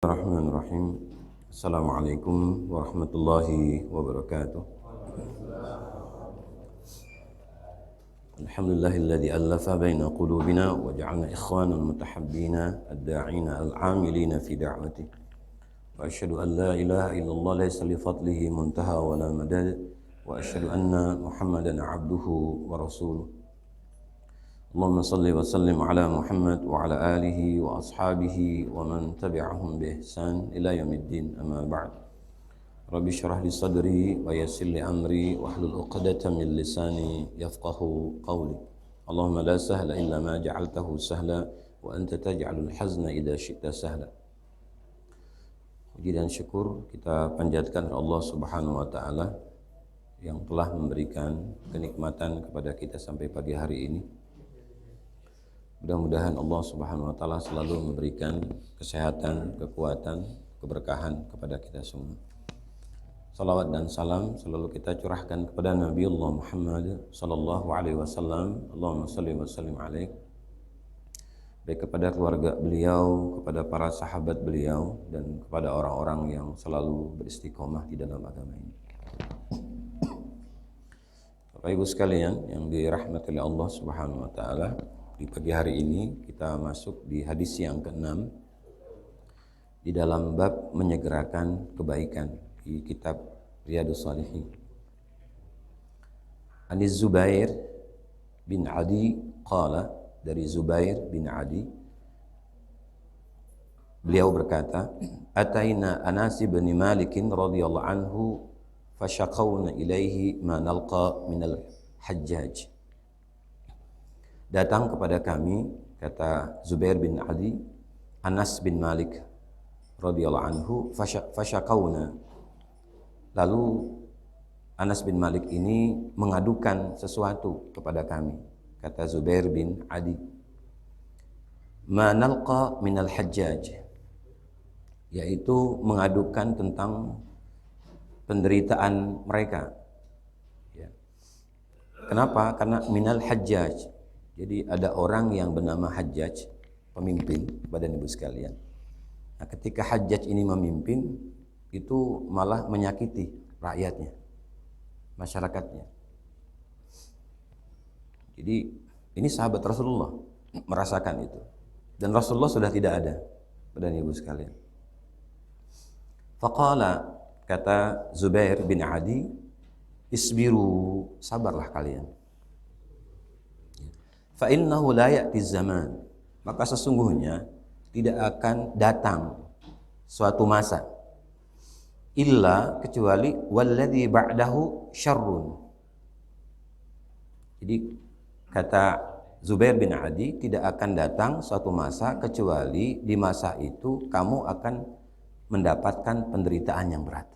Bismillahirrahmanirrahim. Assalamualaikum warahmatullahi wabarakatuh. Alhamdulillahilladzi allafa baina qulubina wa ja'alna ikhwanan mutahabbina ad-da'ina al-'amilina fi da'wati. Wa asyhadu an la ilaha illallah laysa li fadlihi muntaha wa la madad wa asyhadu anna Muhammadan 'abduhu wa rasuluh. Allahumma salli wa sallim ala Muhammad wa ala alihi wa ashabihi wa man tabi'ahum bi ihsan ila yaumiddin, amma ba'd. Rabbi syrah li sadri wa yassir li amri wa hlul 'uqdatam min lisani yafqahu qawli. Allahumma la sahla illa ma ja'altahu sahla wa anta taj'alul hazna idza syi'ta sahla. Puji dan syukur kita panjatkan kepada Allah Subhanahu wa taala yang telah memberikan kenikmatan kepada kita sampai pagi hari ini. Mudah-mudahan Allah Subhanahu wa taala selalu memberikan kesehatan, kekuatan, keberkahan kepada kita semua. Salawat dan salam selalu kita curahkan kepada Nabi Allah Muhammad sallallahu alaihi wasallam. Allahumma shalli wa sallim alaihi. Baik kepada keluarga beliau, kepada para sahabat beliau, dan kepada orang-orang yang selalu beristiqomah di dalam agama ini. Bapak Ibu sekalian yang dirahmati oleh Allah Subhanahu wa taala, di pagi hari ini kita masuk di hadis yang ke-6 di dalam bab menyegerakan kebaikan di kitab Riyadhus Shalihin. Aniz Zubair bin Adi qala, dari Zubair bin Adi beliau berkata, ataina Anas bin Malik radhiyallahu anhu fashaqawna ilaihi ma nalqa minal hajjaj. Datang kepada kami, kata Zubair bin Adi, Anas bin Malik radhiyallahu anhu, fasyaqauna. Lalu Anas bin Malik ini mengadukan sesuatu kepada kami, kata Zubair bin Adi. Ma nalqa minal hajjaj, yaitu mengadukan tentang penderitaan mereka. Ya. Kenapa? Karena minal hajjaj. Jadi ada orang yang bernama Hajjaj, pemimpin, Bapak Ibu sekalian. Nah, ketika Hajjaj ini memimpin, itu malah menyakiti rakyatnya, masyarakatnya. Jadi ini sahabat Rasulullah merasakan itu. Dan Rasulullah sudah tidak ada, Bapak Ibu sekalian. Faqala, kata Zubair bin Adi, isbiru, sabarlah kalian. Fa innahu la ya'ti zaman, maka sesungguhnya tidak akan datang suatu masa illa, kecuali walladzi ba'dahu syarrun. Jadi kata Zubair bin Adi, tidak akan datang suatu masa kecuali di masa itu kamu akan mendapatkan penderitaan yang berat.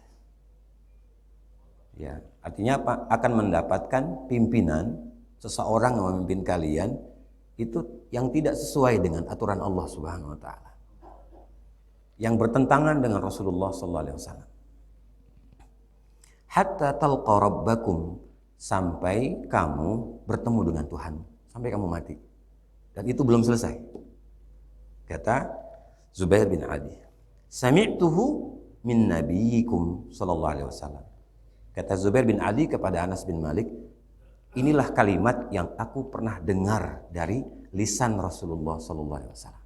Ya, artinya apa? Akan mendapatkan pimpinan, seseorang yang memimpin kalian itu yang tidak sesuai dengan aturan Allah Subhanahu wa taala, yang bertentangan dengan Rasulullah sallallahu alaihi wasallam. Hatta talqa rabbakum, sampai kamu bertemu dengan Tuhan, sampai kamu mati. Dan itu belum selesai. Kata Zubair bin Adi, sami'tuhu min nabiyikum sallallahu alaihi wasallam. Kata Zubair bin Adi kepada Anas bin Malik, inilah kalimat yang aku pernah dengar dari lisan Rasulullah sallallahu alaihi wasallam.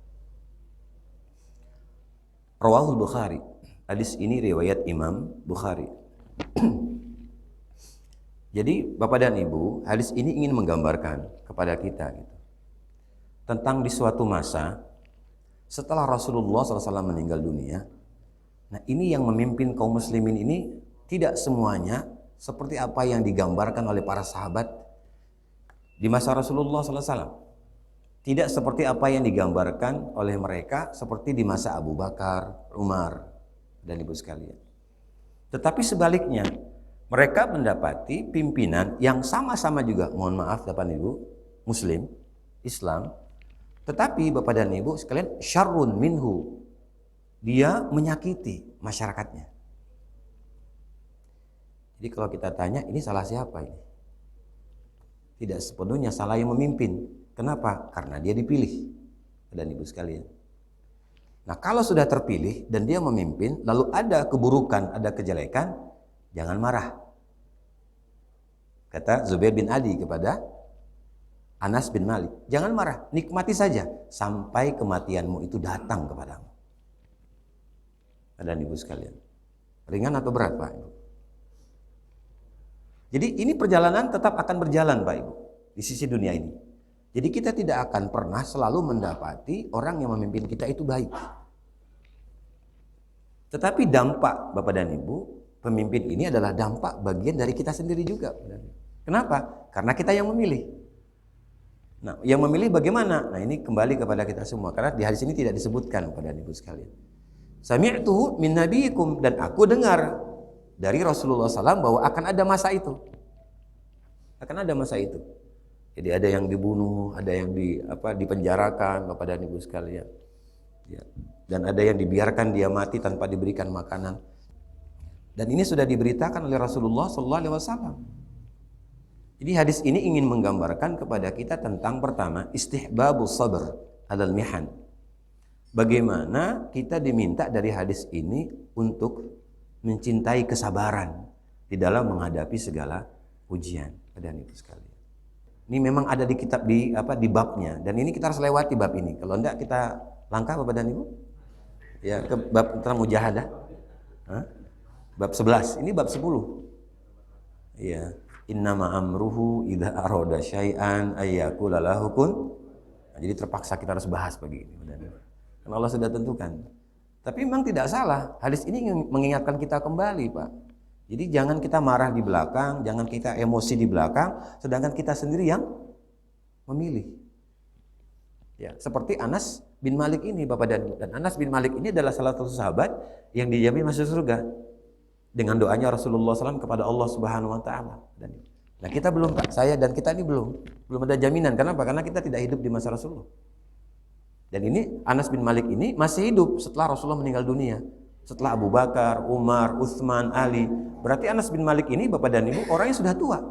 Rawahul Bukhari. Hadis ini riwayat Imam Bukhari. Jadi Bapak dan Ibu, hadis ini ingin menggambarkan kepada kita gitu, tentang di suatu masa setelah Rasulullah SAW meninggal dunia. Nah, ini yang memimpin kaum muslimin ini tidak semuanya seperti apa yang digambarkan oleh para sahabat di masa Rasulullah SAW. Tidak seperti apa yang digambarkan oleh mereka seperti di masa Abu Bakar, Umar, dan ibu sekalian. Tetapi sebaliknya, mereka mendapati pimpinan yang sama-sama juga, mohon maaf Bapak dan Ibu, Muslim, Islam, tetapi Bapak dan Ibu sekalian, syarrun minhu, dia menyakiti masyarakatnya. Jadi kalau kita tanya, ini salah siapa ini? Tidak sepenuhnya salah yang memimpin. Kenapa? Karena dia dipilih. Dan ibu sekalian, Nah, kalau sudah terpilih dan dia memimpin, lalu ada keburukan, ada kejelekan, jangan marah. Kata Zubair bin Adi kepada Anas bin Malik, jangan marah, nikmati saja sampai kematianmu itu datang kepadamu. Dan ibu sekalian, ringan atau berat Pak Ibu? Jadi ini perjalanan tetap akan berjalan Pak Ibu di sisi dunia ini. Jadi kita tidak akan pernah selalu mendapati orang yang memimpin kita itu baik. Tetapi dampak Bapak dan Ibu, pemimpin ini adalah dampak bagian dari kita sendiri juga. Kenapa? Karena kita yang memilih. Nah, yang memilih bagaimana? Nah, ini kembali kepada kita semua. Karena di hadis ini tidak disebutkan Bapak dan Ibu sekalian. Sami'tuhu min nabiyikum, dan aku dengar dari Rasulullah SAW bahwa akan ada masa itu. Akan ada masa itu. Jadi ada yang dibunuh, ada yang dipenjarakan Bapak dan Ibu sekalian. Ya. Dan ada yang dibiarkan dia mati tanpa diberikan makanan. Dan ini sudah diberitakan oleh Rasulullah SAW. Jadi hadis ini ingin menggambarkan kepada kita tentang pertama istihbabus sabr alal mihan. Bagaimana kita diminta dari hadis ini untuk mencintai kesabaran di dalam menghadapi segala ujian. Bapak dan Ibu sekalian. Ini memang ada di kitab di babnya, dan ini kita harus lewati bab ini. Kalau enggak kita langkah Bapak dan Ibu. Ya, ke bab tentang mujahadah. Bab 11, ini bab 10. Ya, innama amruhu idza arada syai'an ayyakula lahu kun. Nah, jadi terpaksa kita harus bahas pagi ini. Karena Allah sudah tentukan. Tapi memang tidak salah. Hadis ini mengingatkan kita kembali, Pak. Jadi jangan kita marah di belakang, jangan kita emosi di belakang, sedangkan kita sendiri yang memilih. Ya, seperti Anas bin Malik ini, Bapak dan Anas bin Malik ini adalah salah satu sahabat yang dijamin masuk surga dengan doanya Rasulullah SAW kepada Allah Subhanahu Wa Taala. Nah, kita belum, Pak, saya dan kita ini belum ada jaminan. Kenapa? Karena kita tidak hidup di masa Rasulullah. Dan ini Anas bin Malik ini masih hidup setelah Rasulullah meninggal dunia. Setelah Abu Bakar, Umar, Utsman, Ali. Berarti Anas bin Malik ini Bapak dan Ibu orangnya sudah tua.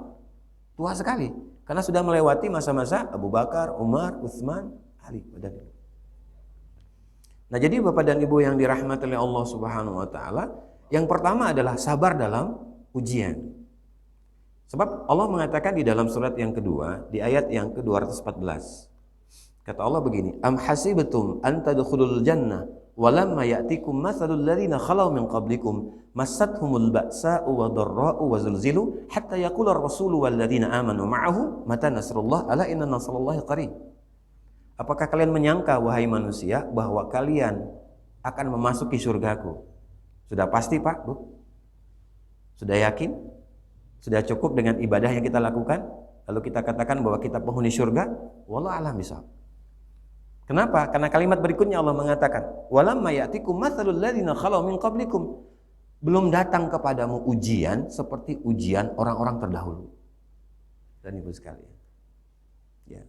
Tua sekali. Karena sudah melewati masa-masa Abu Bakar, Umar, Utsman, Ali. Nah, jadi Bapak dan Ibu yang dirahmati oleh Allah Subhanahu Wa Taala, yang pertama adalah sabar dalam ujian. Sebab Allah mengatakan di dalam surat yang kedua, di ayat yang ke-214. Kata Allah begini, am hasibtum an tadkhulul jannah walamma ya'tikum mathalul ladzina khalau min qablikum massathumul ba'sa'u wadh-dharra'u wazulzilu hatta yaqula ar-rasulu wal ladzina amanu ma'ahu mata nasrullah ala inna nasrallahi qarib. Apakah kalian menyangka wahai manusia bahwa kalian akan memasuki surgaku? Sudah pasti, Pak, Bu? Sudah yakin? Sudah cukup dengan ibadah yang kita lakukan? Lalu kita katakan bahwa kita penghuni surga? Wallahu a'lam bishawab. Kenapa? Karena kalimat berikutnya Allah mengatakan, "Walamma ya'tikum matsalul ladzina khalau min qablikum." Belum datang kepadamu ujian seperti ujian orang-orang terdahulu. Dan Ibu sekalian. Ya.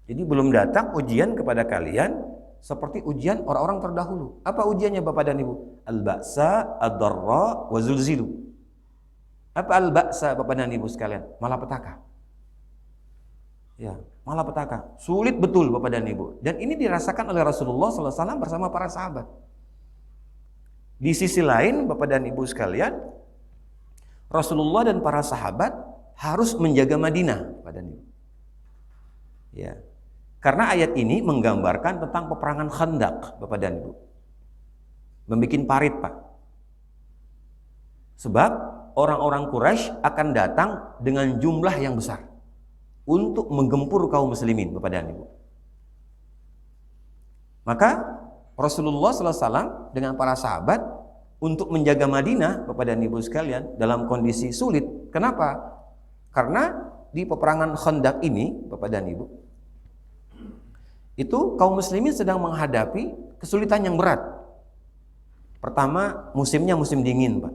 Jadi belum datang ujian kepada kalian seperti ujian orang-orang terdahulu. Apa ujiannya Bapak dan Ibu? Al-ba'sa, ad-dharra, wa zulzilu. Apa al-ba'sa Bapak dan Ibu sekalian? Malapetaka. Ya, malapetaka. Sulit betul Bapak dan Ibu. Dan ini dirasakan oleh Rasulullah SAW bersama para sahabat. Di sisi lain Bapak dan Ibu sekalian, Rasulullah dan para sahabat harus menjaga Madinah Bapak dan Ibu. Ya. Karena ayat ini menggambarkan tentang peperangan Khandaq Bapak dan Ibu. Membikin parit, Pak. Sebab orang-orang Quraisy akan datang dengan jumlah yang besar untuk menggempur kaum muslimin Bapak dan Ibu. Maka Rasulullah SAW dengan para sahabat untuk menjaga Madinah Bapak dan Ibu sekalian dalam kondisi sulit. Kenapa? Karena di peperangan Khandaq ini Bapak dan Ibu, itu kaum muslimin sedang menghadapi kesulitan yang berat. Pertama, musimnya musim dingin, Pak.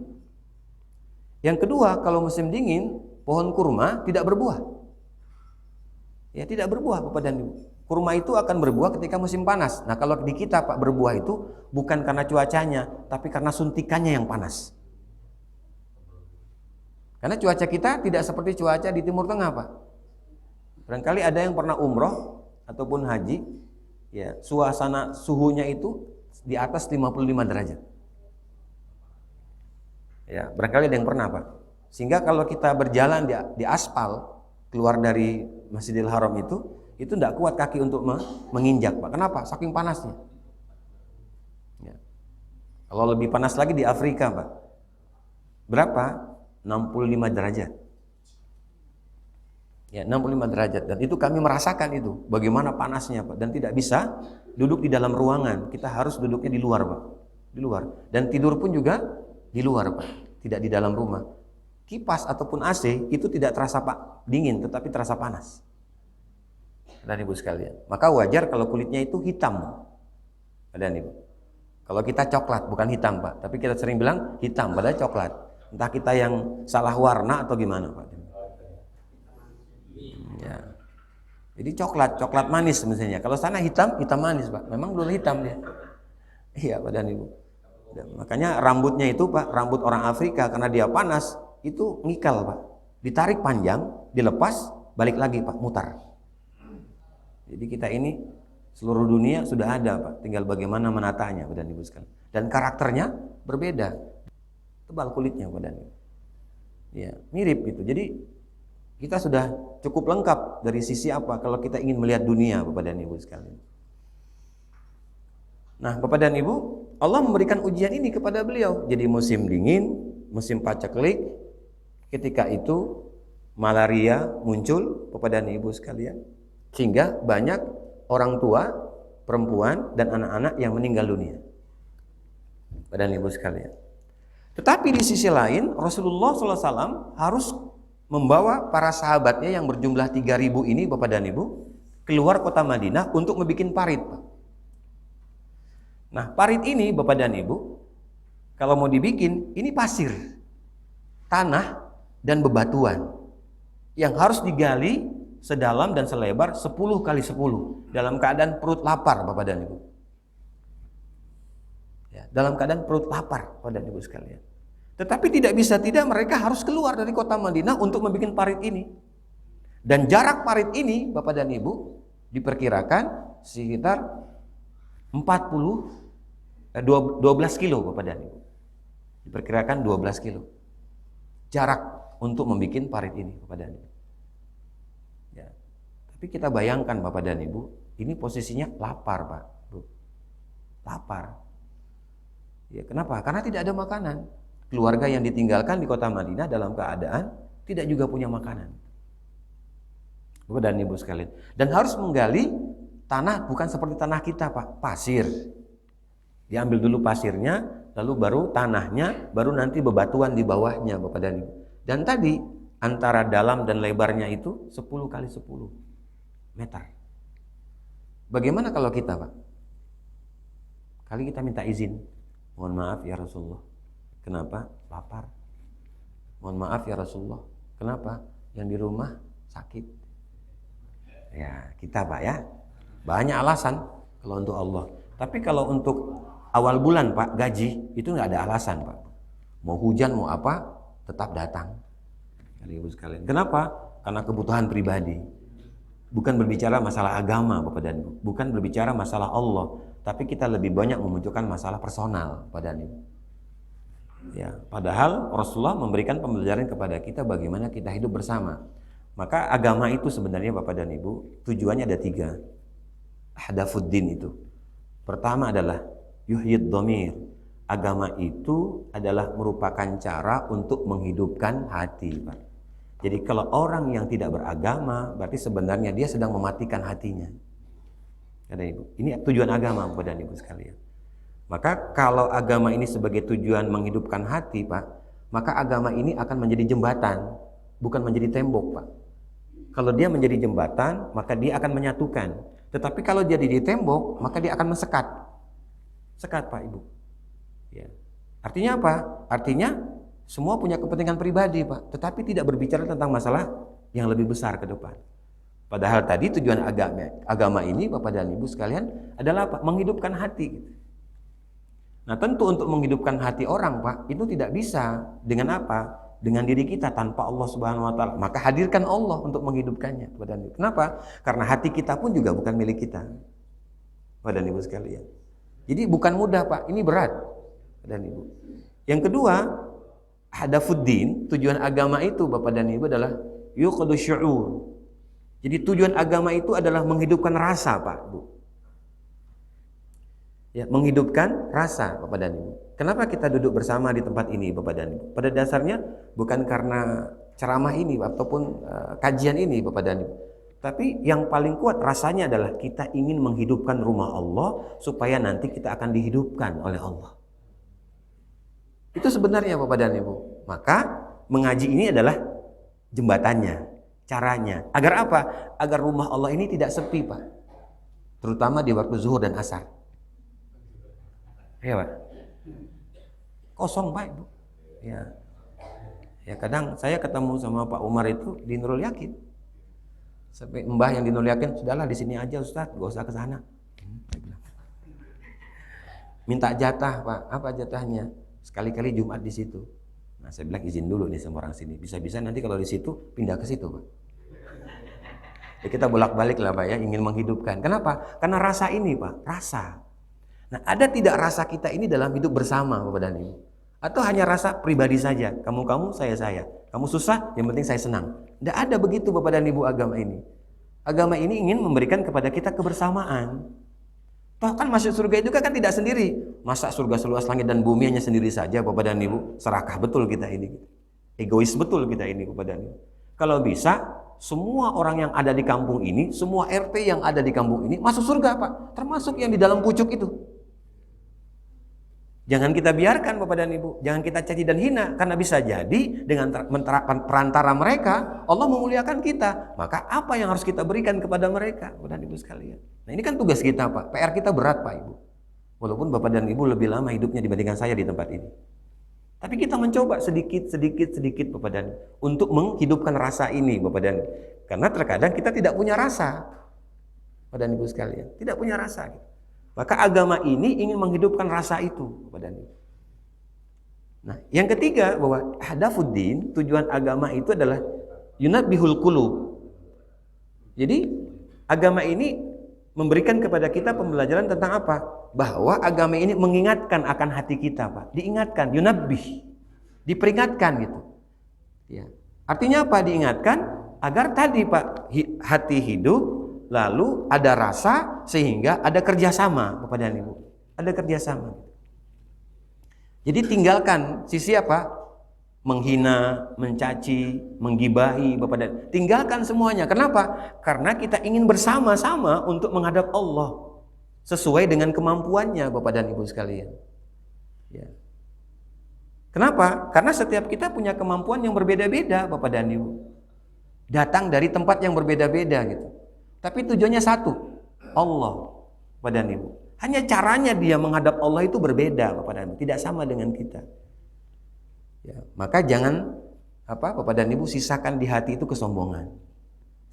Yang kedua, kalau musim dingin, pohon kurma tidak berbuah. Ya, tidak berbuah Bapak dan Ibu. Kurma itu akan berbuah ketika musim panas. Nah, kalau di kita, Pak, berbuah itu bukan karena cuacanya, tapi karena suntikannya yang panas. Karena cuaca kita tidak seperti cuaca di Timur Tengah, Pak. Barangkali ada yang pernah umroh ataupun haji, ya, suasana suhunya itu di atas 55 derajat. Ya, barangkali ada yang pernah, Pak. Sehingga kalau kita berjalan di aspal keluar dari Masjidil Haram itu tidak kuat kaki untuk menginjak, Pak. Kenapa? Saking panasnya. Ya. Kalau lebih panas lagi di Afrika, Pak. Berapa? 65 derajat. Ya, 65 derajat. Dan itu kami merasakan itu, bagaimana panasnya, Pak. Dan tidak bisa duduk di dalam ruangan. Kita harus duduknya di luar, Pak. Di luar. Dan tidur pun juga di luar, Pak. Tidak di dalam rumah. Kipas ataupun AC itu tidak terasa, Pak, dingin, tetapi terasa panas. Dan Ibu sekalian. Maka wajar kalau kulitnya itu hitam. Dan Ibu. Kalau kita coklat, bukan hitam, Pak. Tapi kita sering bilang hitam, padahal coklat. Entah kita yang salah warna atau gimana, Pak. Ya. Jadi coklat manis misalnya. Kalau sana hitam manis, Pak. Memang belum hitam dia. Iya, Pak dan Ibu. Dan makanya rambutnya itu, Pak, rambut orang Afrika karena dia panas itu ngikal, Pak. Ditarik panjang, dilepas, balik lagi, Pak, mutar. Jadi kita ini seluruh dunia sudah ada, Pak. Tinggal bagaimana menatanya, Pak dan Ibu sekalian. Dan karakternya berbeda. Tebal kulitnya, Pak dan Ibu. Ya, mirip gitu. Jadi kita sudah cukup lengkap dari sisi apa kalau kita ingin melihat dunia, Bapak dan Ibu sekalian. Nah, Bapak dan Ibu, Allah memberikan ujian ini kepada beliau. Jadi musim dingin, musim paceklik, ketika itu malaria muncul, Bapak dan Ibu sekalian. Sehingga banyak orang tua, perempuan, dan anak-anak yang meninggal dunia. Bapak dan Ibu sekalian. Tetapi di sisi lain, Rasulullah SAW harus membawa para sahabatnya yang berjumlah 3.000 ini, Bapak dan Ibu, keluar kota Madinah untuk membuat parit, Pak. Nah, parit ini, Bapak dan Ibu, kalau mau dibikin, ini pasir, tanah, dan bebatuan yang harus digali sedalam dan selebar 10 kali 10 dalam keadaan perut lapar, Bapak dan Ibu. Ya, dalam keadaan perut lapar, Bapak dan Ibu sekalian. Tetapi tidak mereka harus keluar dari kota Madinah untuk membuat parit ini. Dan jarak parit ini, Bapak dan Ibu, diperkirakan sekitar 12 kilo, Bapak dan Ibu. Diperkirakan 12 kilo. Jarak untuk membuat parit ini, Bapak dan Ibu. Ya. Tapi kita bayangkan, Bapak dan Ibu, ini posisinya lapar, Pak. Bu. Lapar. Ya, kenapa? Karena tidak ada makanan. Keluarga yang ditinggalkan di kota Madinah dalam keadaan tidak juga punya makanan. Bapak dan Ibu sekalian. Dan harus menggali tanah bukan seperti tanah kita, Pak. Pasir. Diambil dulu pasirnya, lalu baru tanahnya, baru nanti bebatuan di bawahnya, Bapak dan Ibu. Dan tadi antara dalam dan lebarnya itu 10 kali 10 meter. Bagaimana kalau kita, Pak? Kali kita minta izin. Mohon maaf ya Rasulullah. Kenapa? Lapar. Mohon maaf ya Rasulullah. Kenapa? Yang di rumah sakit. Ya, kita, Pak, ya. Banyak alasan kalau untuk Allah. Tapi kalau untuk awal bulan, Pak, gaji, itu nggak ada alasan, Pak. Mau hujan, mau apa, tetap datang. Ibu sekalian. Kenapa? Karena kebutuhan pribadi. Bukan berbicara masalah agama, Bapak dan Ibu. Bukan berbicara masalah Allah. Tapi kita lebih banyak memunculkan masalah personal, Bapak dan Ibu. Ya, padahal Rasulullah memberikan pembelajaran kepada kita bagaimana kita hidup bersama. Maka agama itu sebenarnya, Bapak dan Ibu, tujuannya ada 3. Hadafuddin itu. Pertama adalah yuhyid dhamir. Agama itu adalah merupakan cara untuk menghidupkan hati, Pak. Jadi kalau orang yang tidak beragama, berarti sebenarnya dia sedang mematikan hatinya. Ada Ibu. Ini tujuan agama, Bapak dan Ibu sekalian. Maka kalau agama ini sebagai tujuan menghidupkan hati, Pak, maka agama ini akan menjadi jembatan, bukan menjadi tembok, Pak. Kalau dia menjadi jembatan, maka dia akan menyatukan. Tetapi kalau dia jadi tembok, maka dia akan mensekat. Sekat, Pak, Ibu. Ya. Artinya apa? Artinya semua punya kepentingan pribadi, Pak, tetapi tidak berbicara tentang masalah yang lebih besar ke depan. Padahal tadi tujuan agama ini, Bapak dan Ibu sekalian, adalah apa? Menghidupkan hati. Nah, tentu untuk menghidupkan hati orang, Pak, itu tidak bisa dengan apa? Dengan diri kita tanpa Allah Subhanahu wa taala. Maka hadirkan Allah untuk menghidupkannya, Bapak dan Ibu. Kenapa? Karena hati kita pun juga bukan milik kita. Bapak dan Ibu sekalian. Jadi bukan mudah Pak, ini berat dan Ibu. Yang kedua, hadafuddin, tujuan agama itu Bapak dan Ibu adalah yuqadu syu'ur. Jadi tujuan agama itu adalah menghidupkan rasa Pak, Bu. Ya, menghidupkan rasa Bapak dan Ibu. Kenapa kita duduk bersama di tempat ini Bapak dan Ibu? Pada dasarnya bukan karena ceramah ini ataupun kajian ini Bapak dan Ibu. Tapi yang paling kuat rasanya adalah kita ingin menghidupkan rumah Allah supaya nanti kita akan dihidupkan oleh Allah. Itu sebenarnya Bapak dan Ibu. Maka mengaji ini adalah jembatannya, caranya. Agar apa? Agar rumah Allah ini tidak sepi Pak. Terutama di waktu zuhur dan asar. Ya Pak. Kosong Pak Ibu. Ya. Ya kadang saya ketemu sama Pak Umar itu di Nurul Yakin. Sampai mbah yang di Nurul Yakin, sudahlah di sini aja Ustaz, gak usah ke sana. Minta jatah Pak. Apa jatahnya? Sekali-kali Jumat di situ. Nah, saya bilang izin dulu nih sama orang sini. Bisa-bisa nanti kalau di situ pindah ke situ, Pak. Ya, kita bolak-balik lah, Pak ya, ingin menghidupkan. Kenapa? Karena rasa ini, Pak, rasa. Nah, ada tidak rasa kita ini dalam hidup bersama, Bapak dan Ibu? Atau hanya rasa pribadi saja? Kamu, saya. Kamu susah, yang penting saya senang. Tidak ada begitu, Bapak dan Ibu, agama ini. Agama ini ingin memberikan kepada kita kebersamaan. Toh kan masuk surga itu kan tidak sendiri. Masa surga seluas langit dan bumi hanya sendiri saja Bapak dan Ibu? Serakah betul kita ini. Egois betul kita ini Bapak dan Ibu. Kalau bisa, semua orang yang ada di kampung ini, semua RT yang ada di kampung ini masuk surga Pak. Termasuk yang di dalam pucuk itu. Jangan kita biarkan Bapak dan Ibu. Jangan kita caci dan hina. Karena bisa jadi dengan perantara mereka, Allah memuliakan kita. Maka apa yang harus kita berikan kepada mereka Bapak dan Ibu sekalian? Nah ini kan tugas kita Pak. PR kita berat Pak Ibu. Walaupun Bapak dan Ibu lebih lama hidupnya dibandingkan saya di tempat ini. Tapi kita mencoba sedikit Bapak dan Ibu, untuk menghidupkan rasa ini Bapak dan Ibu. Karena terkadang kita tidak punya rasa Bapak dan Ibu sekalian. Tidak punya rasa gitu. Maka agama ini ingin menghidupkan rasa itu kepada Anda. Nah, yang ketiga bahwa hadafuddin, tujuan agama itu adalah yunabbihul qulub. Jadi, agama ini memberikan kepada kita pembelajaran tentang apa? Bahwa agama ini mengingatkan akan hati kita, Pak. Diingatkan, yunabbih. Diperingatkan gitu. Ya. Artinya apa diingatkan? Agar tadi, Pak, hati hidup, lalu ada rasa sehingga ada kerjasama Bapak dan Ibu. Ada kerjasama. Jadi tinggalkan sisi apa? Menghina, mencaci, menggibahi Bapak dan Ibu. Tinggalkan semuanya. Kenapa? Karena kita ingin bersama-sama untuk menghadap Allah sesuai dengan kemampuannya Bapak dan Ibu sekalian. Ya. Kenapa? Karena setiap kita punya kemampuan yang berbeda-beda Bapak dan Ibu. Datang dari tempat yang berbeda-beda gitu. Tapi tujuannya satu, Allah Bapak dan Ibu. Hanya caranya dia menghadap Allah itu berbeda Bapak dan Ibu, tidak sama dengan kita. Ya, maka jangan Bapak dan Ibu sisakan di hati itu kesombongan.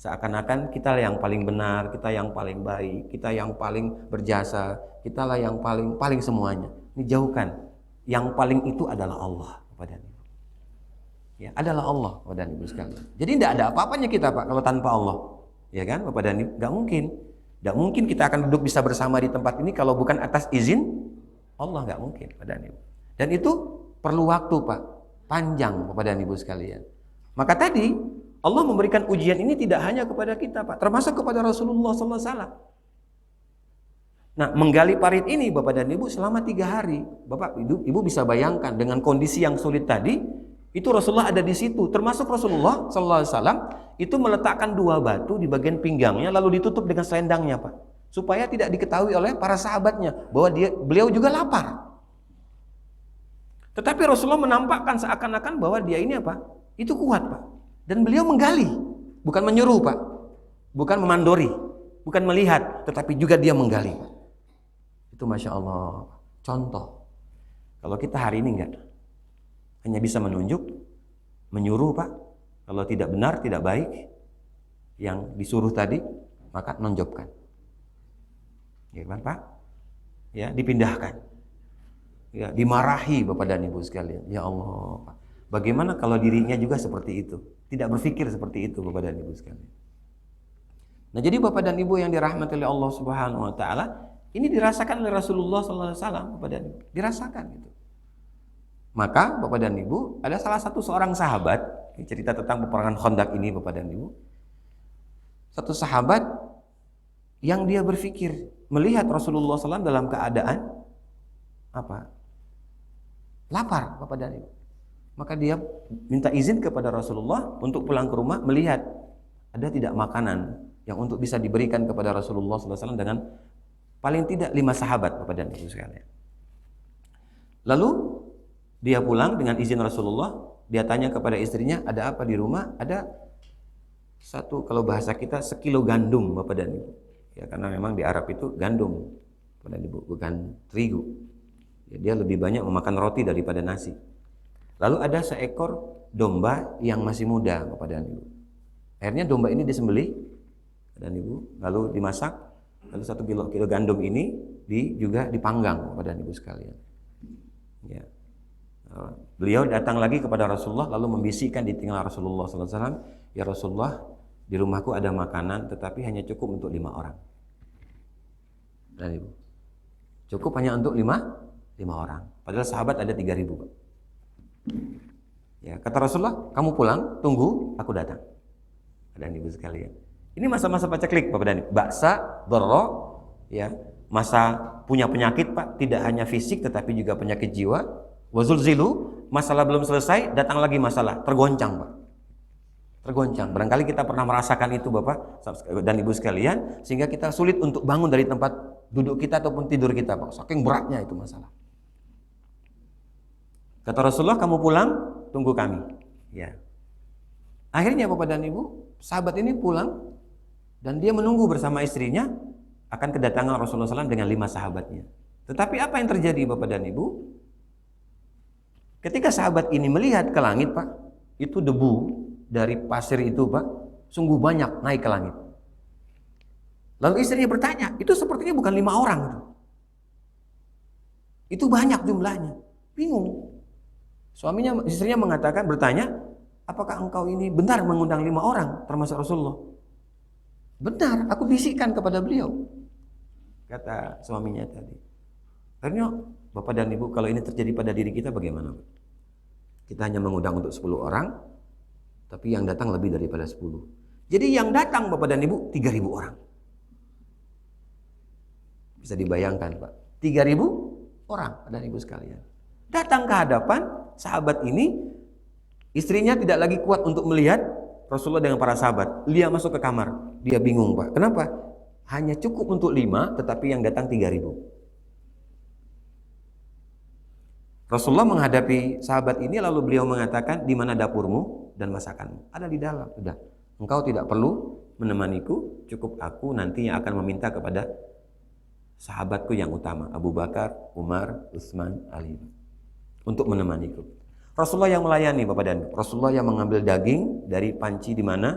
Seakan-akan kita lah yang paling benar, kita yang paling baik, kita yang paling berjasa, kita lah yang paling semuanya. Ini jauhkan. Yang paling itu adalah Allah Bapak dan Ibu. Ya, adalah Allah Bapak dan Ibu sekalian. Jadi tidak ada apa-apanya kita Pak kalau tanpa Allah. Ya kan Bapak dan Ibu, nggak mungkin. Nggak mungkin kita akan duduk bisa bersama di tempat ini kalau bukan atas izin Allah, nggak mungkin Bapak dan Ibu. Dan itu perlu waktu Pak, panjang Bapak dan Ibu sekalian. Maka tadi Allah memberikan ujian ini tidak hanya kepada kita Pak, termasuk kepada Rasulullah SAW. Nah, menggali parit ini Bapak dan Ibu selama 3 hari. Bapak Ibu bisa bayangkan dengan kondisi yang sulit tadi. Itu Rasulullah ada di situ, termasuk Rasulullah SAW itu meletakkan 2 batu di bagian pinggangnya lalu ditutup dengan selendangnya Pak, supaya tidak diketahui oleh para sahabatnya bahwa beliau juga lapar. Tetapi Rasulullah menampakkan seakan-akan bahwa dia ini apa? Itu kuat Pak, dan beliau menggali, bukan menyuruh Pak, bukan memandori, bukan melihat, tetapi juga dia menggali Pak. Itu Masya Allah contoh. Kalau kita hari ini enggak, hanya bisa menunjuk, menyuruh Pak. Kalau tidak benar, tidak baik yang disuruh tadi, maka nonjobkan. Ya kan Pak? Ya, dipindahkan. Ya, dimarahi Bapak dan Ibu sekalian. Ya Allah, Pak. Bagaimana kalau dirinya juga seperti itu? Tidak berpikir seperti itu Bapak dan Ibu sekalian. Nah, jadi Bapak dan Ibu yang dirahmati oleh Allah Subhanahu wa taala, Ini dirasakan oleh Rasulullah SAW, Bapak dan Ibu. Dirasakan gitu. Maka Bapak dan Ibu, ada salah satu seorang sahabat, cerita tentang peperangan Khandaq ini Bapak dan Ibu. Satu sahabat yang dia berpikir melihat Rasulullah SAW dalam keadaan apa? Lapar Bapak dan Ibu. Maka dia minta izin kepada Rasulullah untuk pulang ke rumah melihat ada tidak makanan yang untuk bisa diberikan kepada Rasulullah SAW dengan paling tidak 5 sahabat Bapak dan Ibu sekalian. Lalu dia pulang dengan izin Rasulullah, dia tanya kepada istrinya, ada apa di rumah? Ada satu, kalau bahasa kita, sekilo gandum Bapak dan Ibu. Ya, karena memang di Arab itu gandum Bapak dan Ibu, bukan terigu. Ya, dia lebih banyak memakan roti daripada nasi. Lalu ada seekor domba yang masih muda Bapak dan Ibu. Akhirnya domba ini disembelih dan Ibu, lalu dimasak. Lalu 1 kilo gandum ini juga dipanggang Bapak dan Ibu sekalian. Ya. Beliau datang lagi kepada Rasulullah lalu membisikkan di telinga Rasulullah SAW, ya Rasulullah, di rumahku ada makanan tetapi hanya cukup untuk 5 orang. Dan Ibu, cukup hanya untuk 5 orang. Padahal sahabat ada 3.000 Pak. Ya, kata Rasulullah, kamu pulang, tunggu, aku datang. Dan Ibu sekalian, ini masa-masa paceklik Bapak dan Ibu. Baksa, dharra, ya, masa punya penyakit Pak, tidak hanya fisik tetapi juga penyakit jiwa. Wazulzilu, masalah belum selesai, datang lagi masalah, tergoncang Pak. Tergoncang. Barangkali kita pernah merasakan itu Bapak dan Ibu sekalian, sehingga kita sulit untuk bangun dari tempat duduk kita ataupun tidur kita Pak. Saking beratnya itu masalah. Kata Rasulullah, kamu pulang, tunggu kami. Ya. Akhirnya Bapak dan Ibu, sahabat ini pulang dan dia menunggu bersama istrinya akan kedatangan Rasulullah SAW dengan 5 sahabatnya. Tetapi apa yang terjadi Bapak dan Ibu? Ketika sahabat ini melihat ke langit Pak, itu debu dari pasir itu Pak, sungguh banyak naik ke langit. Lalu istrinya bertanya, itu sepertinya bukan 5 orang itu. Itu banyak jumlahnya. Bingung. Istrinya mengatakan, bertanya, apakah engkau ini benar mengundang 5 orang termasuk Rasulullah? Benar, aku bisikkan kepada beliau, kata suaminya tadi. Akhirnya Bapak dan Ibu, kalau ini terjadi pada diri kita bagaimana? Kita hanya mengundang untuk 10 orang, tapi yang datang lebih daripada 10. Jadi yang datang Bapak dan Ibu 3.000 orang. Bisa dibayangkan Pak, 3.000 orang dan Ibu sekalian. Datang ke hadapan sahabat ini, istrinya tidak lagi kuat untuk melihat Rasulullah dengan para sahabat. Dia masuk ke kamar, dia bingung Pak. Kenapa? Hanya cukup untuk 5, tetapi yang datang 3.000. Rasulullah menghadapi sahabat ini lalu beliau mengatakan, di mana dapurmu dan masakanmu? Ada di dalam. Sudah. Engkau tidak perlu menemaniku, cukup aku nanti yang akan meminta kepada sahabatku yang utama, Abu Bakar, Umar, Utsman, Ali, untuk menemaniku. Rasulullah yang melayani Bapak dan Ibu. Rasulullah yang mengambil daging dari panci di mana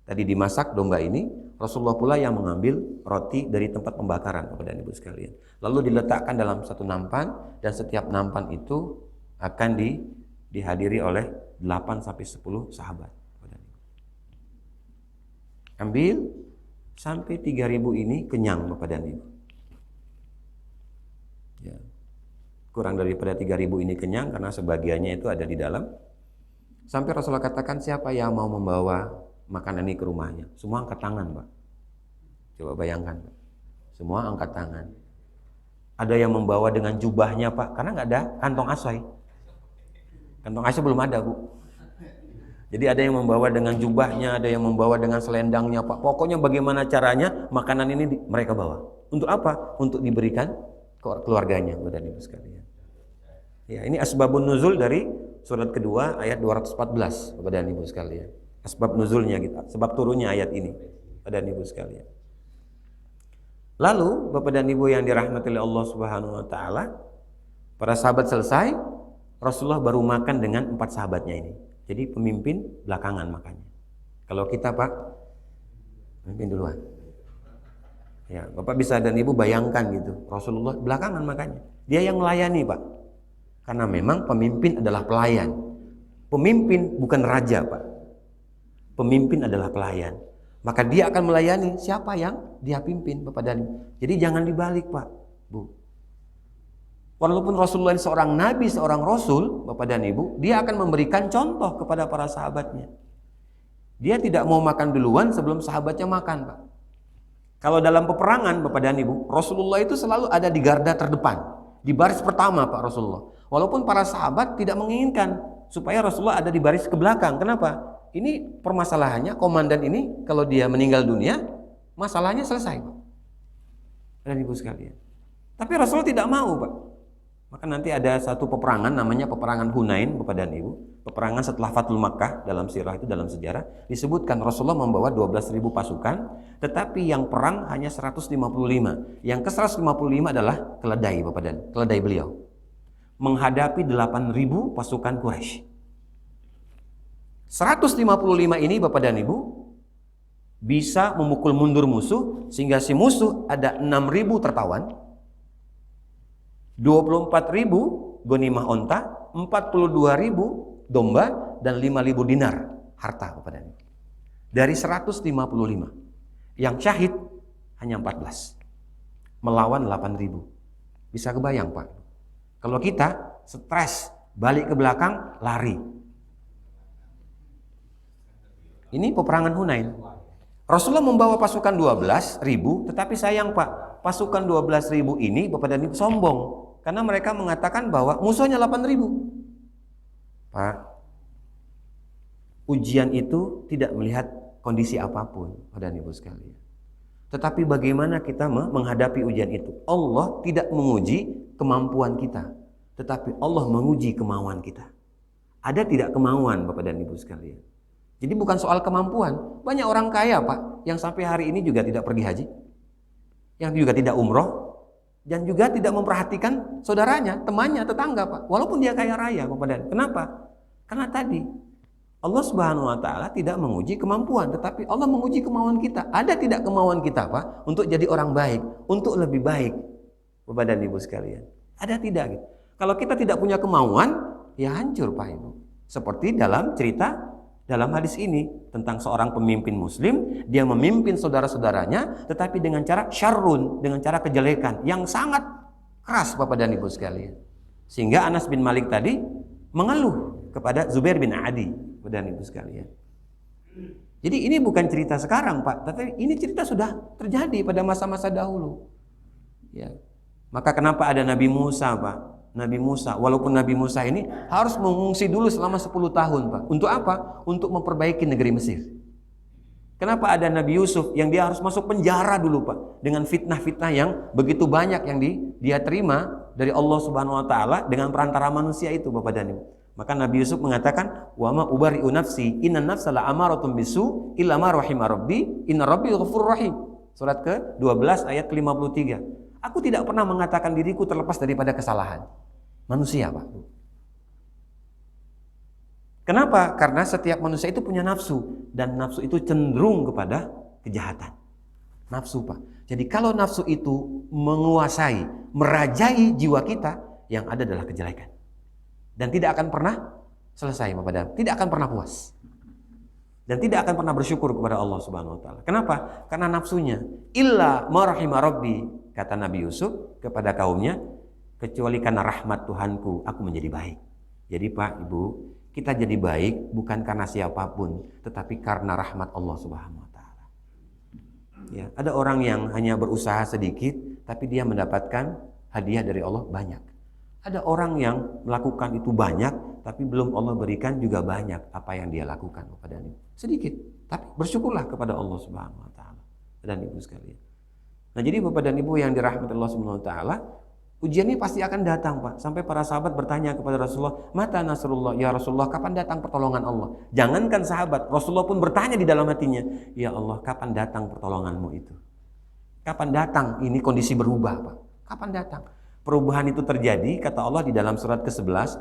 tadi dimasak domba ini. Rasulullah pula yang mengambil roti dari tempat pembakaran Bapak dan Ibu sekalian. Lalu diletakkan dalam satu nampan, dan setiap nampan itu akan dihadiri oleh 8 sampai 10 sahabat. Ambil sampai 3.000 ini kenyang Bapak dan Ibu. Ya. Kurang daripada 3.000 ini kenyang karena sebagiannya itu ada di dalam. Sampai Rasulullah katakan, siapa yang mau membawa makanan ini ke rumahnya? Semua angkat tangan Pak. Coba bayangkan Pak. Semua angkat tangan. Ada yang membawa dengan jubahnya Pak, karena nggak ada kantong asoy. Kantong asoy belum ada Bu. Jadi ada yang membawa dengan jubahnya, ada yang membawa dengan selendangnya Pak. Pokoknya bagaimana caranya makanan ini mereka bawa. Untuk apa? Untuk diberikan ke keluarganya Bapak dan Ibu sekalian. Ya, ini asbabun nuzul dari surat kedua ayat 214 Bapak dan Ibu sekalian. Asbab nuzulnya kita, sebab turunnya ayat ini Bapak dan Ibu sekalian. Lalu Bapak dan Ibu yang dirahmati oleh Allah Subhanahu wa taala, para sahabat selesai, Rasulullah baru makan dengan 4 sahabatnya ini. Jadi pemimpin belakangan makannya. Kalau kita Pak, pemimpin duluan. Ya, Bapak bisa dan Ibu bayangkan gitu. Rasulullah belakangan makannya. Dia yang melayani Pak. Karena memang pemimpin adalah pelayan. Pemimpin bukan raja Pak. Pemimpin adalah pelayan. maka dia akan melayani siapa yang dia pimpin, Bapak dan Ibu. Jadi jangan dibalik, Pak, Bu. Walaupun Rasulullah seorang nabi, seorang rasul, Bapak dan Ibu, dia akan memberikan contoh kepada para sahabatnya. Dia tidak mau makan duluan sebelum sahabatnya makan, Pak. Kalau dalam peperangan, Bapak dan Ibu, Rasulullah itu selalu ada di garda terdepan, di baris pertama, Pak, Rasulullah. Walaupun para sahabat tidak menginginkan supaya Rasulullah ada di baris ke belakang. Kenapa? Ini permasalahannya, komandan ini kalau dia meninggal dunia, masalahnya selesai, Pak. Dan Ibu sekalian. Tapi Rasulullah tidak mau, Pak. Maka nanti ada satu peperangan namanya peperangan Hunain, Bapak dan Ibu. Peperangan setelah Fathul Makkah, dalam sirah itu, dalam sejarah disebutkan Rasulullah membawa 12.000 pasukan, tetapi yang perang hanya 155. Yang ke 155 adalah keledai, Bapak dan keledai beliau. Menghadapi 8.000 pasukan Quraisy. 155 ini, Bapak dan Ibu, bisa memukul mundur musuh sehingga si musuh ada 6.000 tertawan, 24.000 gonimah onta, 42.000 domba, dan 5.000 dinar harta, Bapak dan Ibu. Dari 155 yang syahid hanya 14 melawan 8.000. Bisa kebayang, Pak? Kalau kita stres, balik ke belakang, lari. Ini peperangan Hunain. Rasulullah membawa pasukan 12.000, tetapi sayang, Pak, pasukan 12.000 ini, Bapak dan Ibu, sombong. Karena mereka mengatakan bahwa musuhnya 8.000. Pak, ujian itu tidak melihat kondisi apapun, Bapak dan Ibu sekalian. Tetapi bagaimana kita menghadapi ujian itu? Allah tidak menguji kemampuan kita, tetapi Allah menguji kemauan kita. Ada tidak kemauan, Bapak dan Ibu sekalian? Jadi bukan soal kemampuan. Banyak orang kaya, Pak, yang sampai hari ini juga tidak pergi haji, yang juga tidak umroh, dan juga tidak memperhatikan saudaranya, temannya, tetangga, Pak. Walaupun dia kaya raya, Bapak dan. Kenapa? Karena tadi Allah Subhanahu wa taala tidak menguji kemampuan, tetapi Allah menguji kemauan kita. Ada tidak kemauan kita, Pak, untuk jadi orang baik, untuk lebih baik, Bapak dan Ibu sekalian? Ada tidak gitu? Kalau kita tidak punya kemauan, ya hancur, Pak Ibu. Seperti dalam cerita dalam hadis ini tentang seorang pemimpin muslim, dia memimpin saudara-saudaranya tetapi dengan cara syarrun, dengan cara kejelekan yang sangat keras, Bapak dan Ibu sekalian. Sehingga Anas bin Malik tadi mengeluh kepada Zubair bin Adi, Bapak dan Ibu sekalian. Jadi ini bukan cerita sekarang, Pak, tapi ini cerita sudah terjadi pada masa-masa dahulu. Ya. Maka kenapa ada Nabi Musa, Pak? Nabi Musa, walaupun Nabi Musa ini harus mengungsi dulu selama 10 tahun, Pak. Untuk apa? Untuk memperbaiki negeri Mesir. Kenapa ada Nabi Yusuf yang dia harus masuk penjara dulu, Pak, dengan fitnah-fitnah yang begitu banyak yang dia terima dari Allah Subhanahu wa taala dengan perantara manusia itu, Bapak dan Ibu. Maka Nabi Yusuf mengatakan, "Wa ma ubari'u nafsi, innan nafsa la'amaratun bisu illa ma rahima rabbi, inna rabbi ghafurur rahim." Surat ke-12 ayat ke-53. Aku tidak pernah mengatakan diriku terlepas daripada kesalahan manusia, Pak. Kenapa? Karena setiap manusia itu punya nafsu, dan nafsu itu cenderung kepada kejahatan. Nafsu, Pak. Jadi kalau nafsu itu menguasai, merajai jiwa kita, yang ada adalah kejelekan. Dan tidak akan pernah selesai, Bapak dan tidak akan pernah puas. Dan tidak akan pernah bersyukur kepada Allah Subhanahu wa taala. Kenapa? Karena nafsunya illa ma rahima rabbi, kata Nabi Yusuf kepada kaumnya, kecuali karena rahmat Tuhanku aku menjadi baik. Jadi, Pak, Ibu, kita jadi baik bukan karena siapapun, tetapi karena rahmat Allah Subhanahu wa taala. Ya, ada orang yang hanya berusaha sedikit tapi dia mendapatkan hadiah dari Allah banyak. Ada orang yang melakukan itu banyak tapi belum Allah berikan juga banyak apa yang dia lakukan kepadanya. Sedikit, tapi bersyukurlah kepada Allah Subhanahu wa taala. Dan Ibu sekalian. Nah, jadi Bapak dan Ibu yang dirahmati Allah Subhanahu wa taala, ujian ini pasti akan datang, Pak. Sampai para sahabat bertanya kepada Rasulullah, "Mata nasrullah, ya Rasulullah, kapan datang pertolongan Allah?" Jangankan sahabat, Rasulullah pun bertanya di dalam hatinya, "Ya Allah, kapan datang pertolonganmu itu? Kapan datang ini kondisi berubah, Pak? Kapan datang?" Perubahan itu terjadi, kata Allah di dalam surat ke-11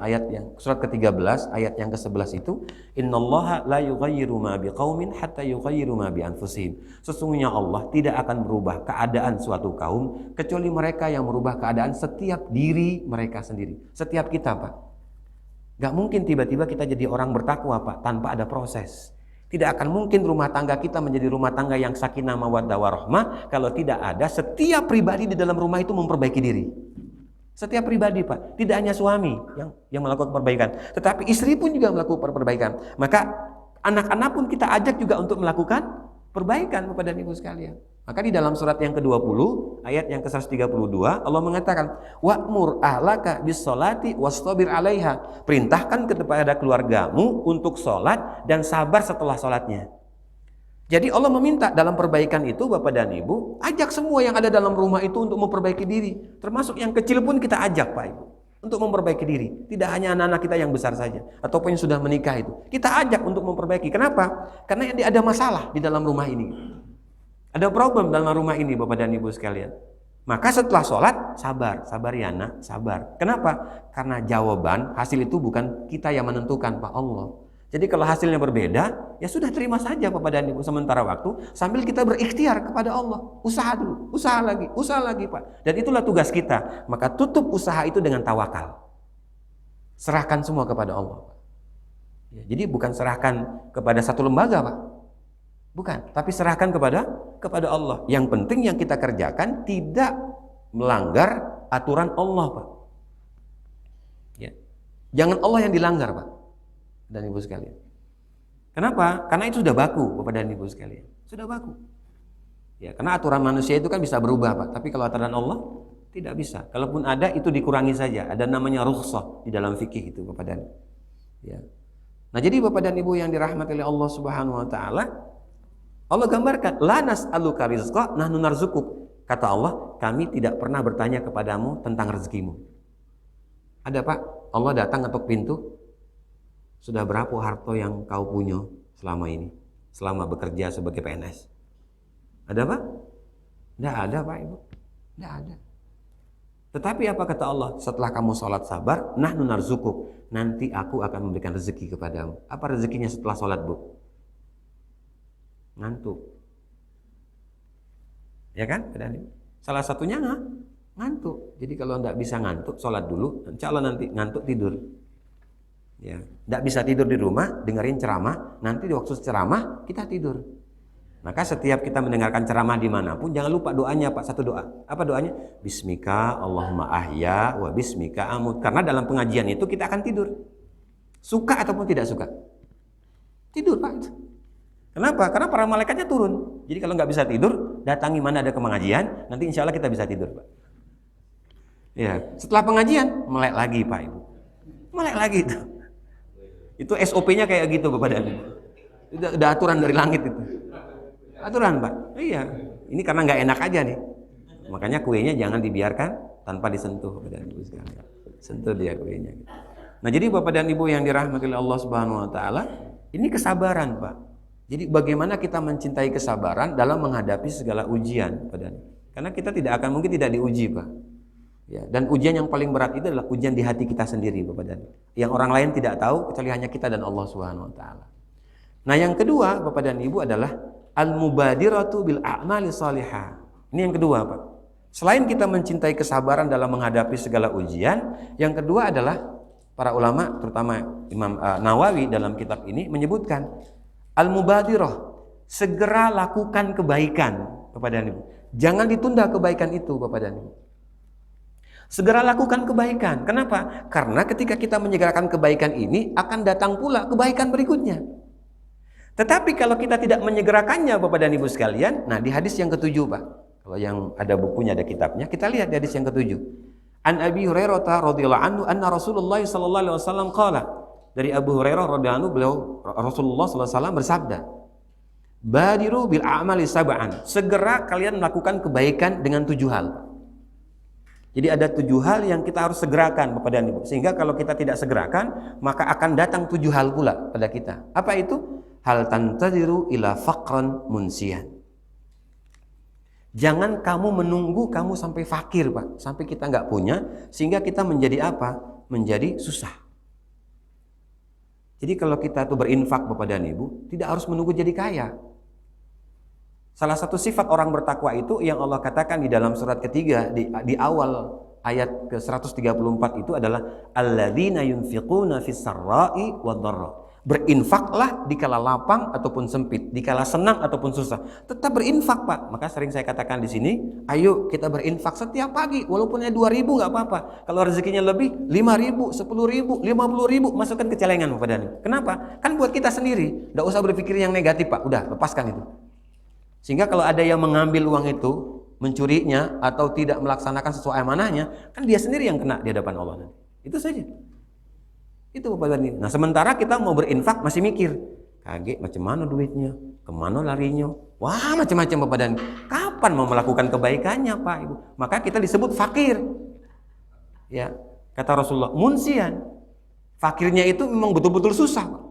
surat ke-13 ayat yang ke-11 itu, "Innallaha la yughayyiru ma biqaumin hatta yughayyiru ma bi anfusihim." Sesungguhnya Allah tidak akan berubah keadaan suatu kaum kecuali mereka yang merubah keadaan setiap diri mereka sendiri. Setiap kita, Pak. Gak mungkin tiba-tiba kita jadi orang bertakwa, Pak, tanpa ada proses. Tidak akan mungkin rumah tangga kita menjadi rumah tangga yang sakinah mawaddah warahmah kalau tidak ada setiap pribadi di dalam rumah itu memperbaiki diri. Setiap pribadi, Pak, tidak hanya suami yang melakukan perbaikan, tetapi istri pun juga melakukan perbaikan. Maka anak-anak pun kita ajak juga untuk melakukan perbaikan kepada ibu sekalian. Maka di dalam surat yang ke-20 ayat yang ke-132 Allah mengatakan wa'mur ahlaka bis-sholati wastabir 'alaiha. Perintahkan kepada keluargamu untuk sholat dan sabar setelah sholatnya. Jadi Allah meminta dalam perbaikan itu Bapak dan Ibu, ajak semua yang ada dalam rumah itu untuk memperbaiki diri. Termasuk yang kecil pun kita ajak Pak Ibu untuk memperbaiki diri. Tidak hanya anak-anak kita yang besar saja ataupun yang sudah menikah itu. Kita ajak untuk memperbaiki. Kenapa? Karena ada masalah di dalam rumah ini. Ada problem dalam rumah ini Bapak dan Ibu sekalian. Maka setelah sholat, sabar ya nak, sabar. Kenapa? Karena jawaban, hasil itu bukan kita yang menentukan Pak, Allah. Jadi kalau hasilnya berbeda, ya sudah terima saja Bapak dan Ibu sementara waktu sambil kita berikhtiar kepada Allah. Usaha dulu, usaha lagi Pak. Dan itulah tugas kita. Maka tutup usaha itu dengan tawakal. Serahkan semua kepada Allah. Ya, jadi bukan serahkan kepada satu lembaga Pak. Bukan, tapi serahkan kepada Allah. Yang penting yang kita kerjakan tidak melanggar aturan Allah Pak. Ya. Jangan Allah yang dilanggar Pak dan Ibu sekalian. Kenapa? Karena itu sudah baku Bapak dan Ibu sekalian. Sudah baku. Ya, karena aturan manusia itu kan bisa berubah Pak, tapi kalau aturan Allah tidak bisa. Kalaupun ada itu dikurangi saja. Ada namanya rukhsah di dalam fikih itu Bapak dan. Ya. Nah, jadi Bapak dan Ibu yang dirahmati oleh Allah Subhanahu wa taala, Allah gambarkan la nas'aluka rizqa nahnu narzukuk. Kata Allah, kami tidak pernah bertanya kepadamu tentang rezekimu. Ada Pak, Allah datang ketuk pintu. Sudah berapa harta yang kau punya selama ini? Selama bekerja sebagai PNS? Ada Pak? Tidak ada Pak Ibu. Tidak ada. Tetapi apa kata Allah? Setelah kamu sholat sabar, nahnu narzukuk. Nanti aku akan memberikan rezeki kepadamu. Apa rezekinya setelah sholat Bu? Ngantuk. Ya kan? Salah satunya ngantuk. Jadi kalau tidak bisa ngantuk, sholat dulu. Insya Allah nanti ngantuk tidur. Ya, tidak bisa tidur di rumah, dengerin ceramah, nanti di waktu ceramah kita tidur. Maka setiap kita mendengarkan ceramah dimanapun, jangan lupa doanya Pak, satu doa. Apa doanya? Bismika Allahumma ahya wa bismika amut. Karena dalam pengajian itu kita akan tidur. Suka ataupun tidak suka. Tidur Pak. Kenapa? Karena para malaikatnya turun. Jadi kalau nggak bisa tidur, datangi mana ada pengajian, nanti insya Allah kita bisa tidur Pak. Ya, setelah pengajian, melek lagi Pak Ibu. Melek lagi itu. Itu SOP-nya kayak gitu Bapak dan Ibu. Udah aturan dari langit itu. Aturan Pak. Iya. Ini karena nggak enak aja nih. Makanya kuenya jangan dibiarkan tanpa disentuh Bapak dan Ibu sekalian. Sentuh dia kuenya. Nah, jadi Bapak dan Ibu yang dirahmati oleh Allah Subhanahu wa taala, ini kesabaran Pak. Jadi bagaimana kita mencintai kesabaran dalam menghadapi segala ujian Bapak dan Ibu. Karena kita mungkin tidak diuji Pak. Ya, dan ujian yang paling berat itu adalah ujian di hati kita sendiri Bapak dan Ibu. Yang orang lain tidak tahu kecuali hanya kita dan Allah Subhanahu wa taala. Nah, yang kedua Bapak dan Ibu adalah al-mubadiratu bil a'mali shalihah. Ini yang kedua Pak. Selain kita mencintai kesabaran dalam menghadapi segala ujian, yang kedua adalah para ulama terutama Imam Nawawi dalam kitab ini menyebutkan al-mubadirah, segera lakukan kebaikan Bapak dan Ibu. Jangan ditunda kebaikan itu Bapak dan Ibu. Segera lakukan kebaikan. Kenapa? Karena ketika kita menyegerakan kebaikan ini, akan datang pula kebaikan berikutnya. Tetapi kalau kita tidak menyegerakannya Bapak dan Ibu sekalian, nah di hadis yang ke-7 Pak, kalau yang ada bukunya, ada kitabnya, kita lihat di hadis yang ke-7. An Abi Hurairah radhiyallahu anhu anna Rasulullah sallallahu alaihi wasallam qala. Dari Abu Hurairah radhiyallahu anhu, beliau Rasulullah sallallahu alaihi wasallam bersabda, "Badiru bil a'mali sab'an." Segera kalian melakukan kebaikan dengan 7 hal. Jadi ada 7 hal yang kita harus segerakan Bapak dan Ibu. Sehingga kalau kita tidak segerakan, maka akan datang 7 hal pula pada kita. Apa itu? Hal tantadiru ila faqran munsiyan. Jangan kamu menunggu kamu sampai fakir Pak. Sampai kita nggak punya, sehingga kita menjadi apa? Menjadi susah. Jadi kalau kita tuh berinfak Bapak dan Ibu, tidak harus menunggu jadi kaya. Salah satu sifat orang bertakwa itu yang Allah katakan di dalam surat ketiga di awal ayat ke-134 itu adalah alladzina yunfiquna fis sarra'i wad dharra. Berinfaklah dikala lapang ataupun sempit, dikala senang ataupun susah. Tetap berinfak, Pak. Maka sering saya katakan di sini, ayo kita berinfak setiap pagi, walaupun hanya 2.000 nggak apa-apa. Kalau rezekinya lebih, 5.000, 10.000, 50.000, masukkan ke celengan, Bapak dan Ibu. Kenapa? Kan buat kita sendiri. Nggak usah berpikir yang negatif, Pak. Udah, lepaskan itu. Sehingga kalau ada yang mengambil uang itu, mencurinya atau tidak melaksanakan sesuai amanahnya, kan dia sendiri yang kena di hadapan Allah. Itu saja. Itu Bapak dan Ibu. Nah, sementara kita mau berinfak masih mikir, kaget macam mana duitnya, kemana larinya, wah macam-macam Bapak dan Ibu. Kapan mau melakukan kebaikannya Pak Ibu? Maka kita disebut fakir. Ya, kata Rasulullah, munsian. Fakirnya itu memang betul-betul susah, Pak.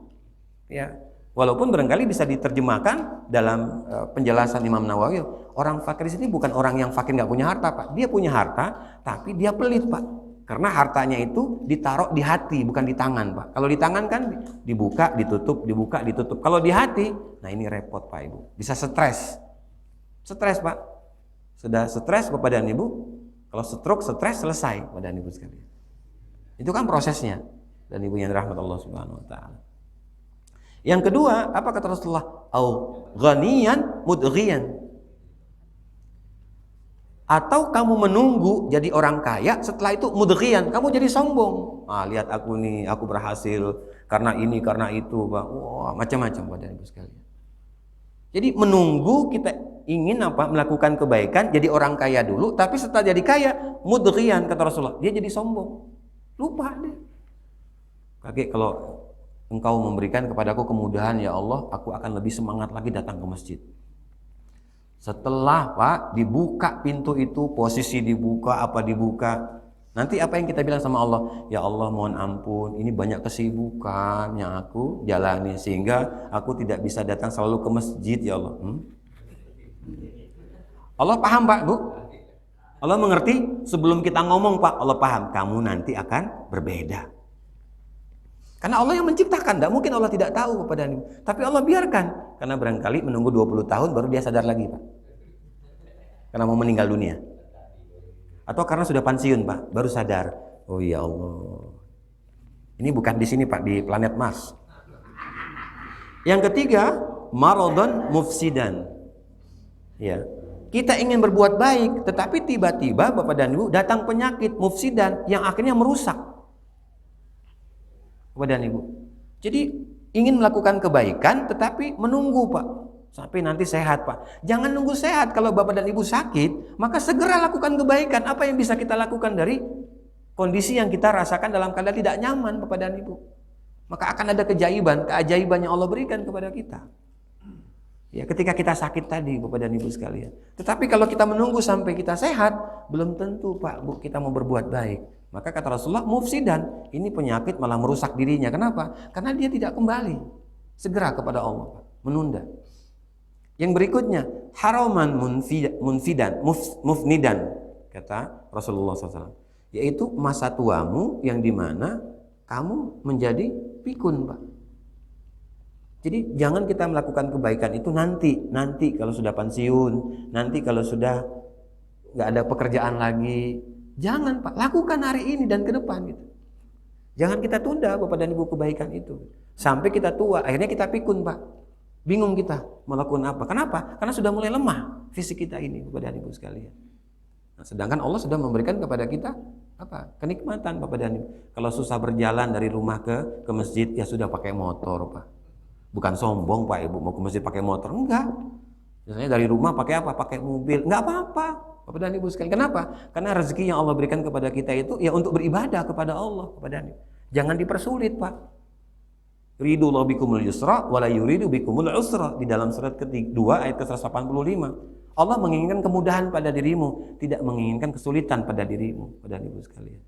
Ya, walaupun barangkali bisa diterjemahkan dalam penjelasan Imam Nawawi, orang fakir di sini bukan orang yang fakir nggak punya harta, Pak. Dia punya harta, tapi dia pelit, Pak. Karena hartanya itu ditaruh di hati, bukan di tangan, Pak. Kalau di tangan kan dibuka, ditutup, dibuka, ditutup. Kalau di hati, nah ini repot, Pak Ibu. Bisa stres. Stres, Pak. Sudah stres, Bapak dan Ibu. Kalau stroke, stres, selesai, Bapak dan Ibu sekalian. Itu kan prosesnya. Dan Ibu yang rahmat Allah Subhanahu wa taala. Yang kedua, apa kata Rasulullah? Au ghaniyan mudghiyan. Atau kamu menunggu jadi orang kaya, setelah itu mudghiyan, kamu jadi sombong. Ah, lihat aku nih, aku berhasil karena ini, karena itu, Pak. Wah, macam-macam Bapak dan Ibu sekalian. Jadi menunggu kita ingin apa? Melakukan kebaikan, jadi orang kaya dulu, tapi setelah jadi kaya, mudghiyan kata Rasulullah, dia jadi sombong. Lupa dia. Kakek, kalau Engkau memberikan kepadaku kemudahan ya Allah, aku akan lebih semangat lagi datang ke masjid. Setelah Pak dibuka pintu itu, posisi dibuka, apa dibuka, nanti apa yang kita bilang sama Allah? Ya Allah mohon ampun, ini banyak kesibukan yang aku jalani sehingga aku tidak bisa datang selalu ke masjid ya Allah. Allah paham Pak Bu? Allah mengerti sebelum kita ngomong Pak, Allah paham kamu nanti akan berbeda. Karena Allah yang menciptakan, tidak mungkin Allah tidak tahu kepada Anda. Tapi Allah biarkan, karena barangkali menunggu 20 tahun baru dia sadar lagi Pak. Karena mau meninggal dunia. Atau karena sudah pensiun Pak, baru sadar. Oh ya Allah. Ini bukan di sini Pak, di planet Mars. Yang ketiga, maradon mufsidan. Ya. Kita ingin berbuat baik, tetapi tiba-tiba Bapak dan Ibu datang penyakit mufsidan yang akhirnya merusak. Bapak dan Ibu. Jadi ingin melakukan kebaikan tetapi menunggu Pak sampai nanti sehat Pak. Jangan nunggu sehat. Kalau Bapak dan Ibu sakit, maka segera lakukan kebaikan. Apa yang bisa kita lakukan dari kondisi yang kita rasakan dalam keadaan tidak nyaman Bapak dan Ibu? Maka akan ada keajaiban yang Allah berikan kepada kita. Ya, ketika kita sakit tadi Bapak dan Ibu sekalian. Tetapi kalau kita menunggu sampai kita sehat, belum tentu Pak Bu kita mau berbuat baik. Maka kata Rasulullah, mufsidan, ini penyakit malah merusak dirinya. Kenapa? Karena dia tidak kembali segera kepada Allah, menunda. Yang berikutnya, haraman mufnidan, kata Rasulullah SAW, yaitu masa tuamu yang dimana kamu menjadi pikun, Pak. Jadi jangan kita melakukan kebaikan itu nanti kalau sudah pensiun, nanti kalau sudah nggak ada pekerjaan lagi. Jangan Pak, lakukan hari ini dan ke depan gitu. Jangan kita tunda Bapak dan Ibu kebaikan itu. Sampai kita tua, akhirnya kita pikun Pak. Bingung kita melakukan apa. Kenapa? Karena sudah mulai lemah fisik kita ini Bapak dan Ibu sekalian. Nah, sedangkan Allah sudah memberikan kepada kita apa? Kenikmatan Bapak dan Ibu. Kalau susah berjalan dari rumah ke masjid, ya sudah pakai motor Pak. Bukan sombong Pak Ibu mau ke masjid pakai motor, enggak. Biasanya dari rumah pakai apa? Pakai mobil, enggak apa-apa. Bapak dan Ibu sekalian, kenapa? Karena rezeki yang Allah berikan kepada kita itu ya untuk beribadah kepada Allah, Bapak dan Ibu. Jangan dipersulit, Pak. Ridullahu bikumul yusra wa la yuridu bikumul usra, di dalam surat kedua ayat ke-185. Allah menginginkan kemudahan pada dirimu, tidak menginginkan kesulitan pada dirimu, Bapak dan Ibu sekalian.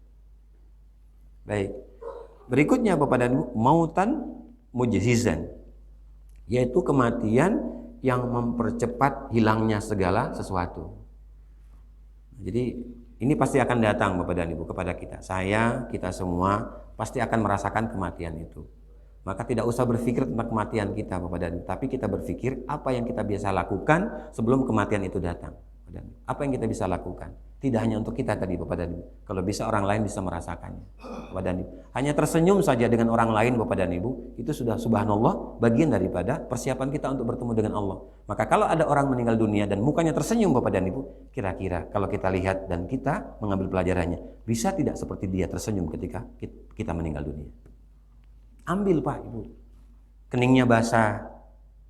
Baik. Berikutnya Bapak dan Ibu, mautan mujhizan, yaitu kematian yang mempercepat hilangnya segala sesuatu. Jadi ini pasti akan datang Bapak dan Ibu kepada kita. Kita semua pasti akan merasakan kematian itu. Maka tidak usah berpikir tentang kematian kita Bapak dan Ibu, tapi kita berpikir apa yang kita biasa lakukan sebelum kematian itu datang. Dan apa yang kita bisa lakukan? Tidak hanya untuk kita tadi Bapak dan Ibu. Kalau bisa orang lain bisa merasakannya. Bapak dan Ibu. Hanya tersenyum saja dengan orang lain Bapak dan Ibu, itu sudah subhanallah bagian daripada persiapan kita untuk bertemu dengan Allah. Maka kalau ada orang meninggal dunia dan mukanya tersenyum Bapak dan Ibu, kira-kira kalau kita lihat dan kita mengambil pelajarannya, bisa tidak seperti dia tersenyum ketika kita meninggal dunia? Ambil Pak Ibu. Keningnya basah.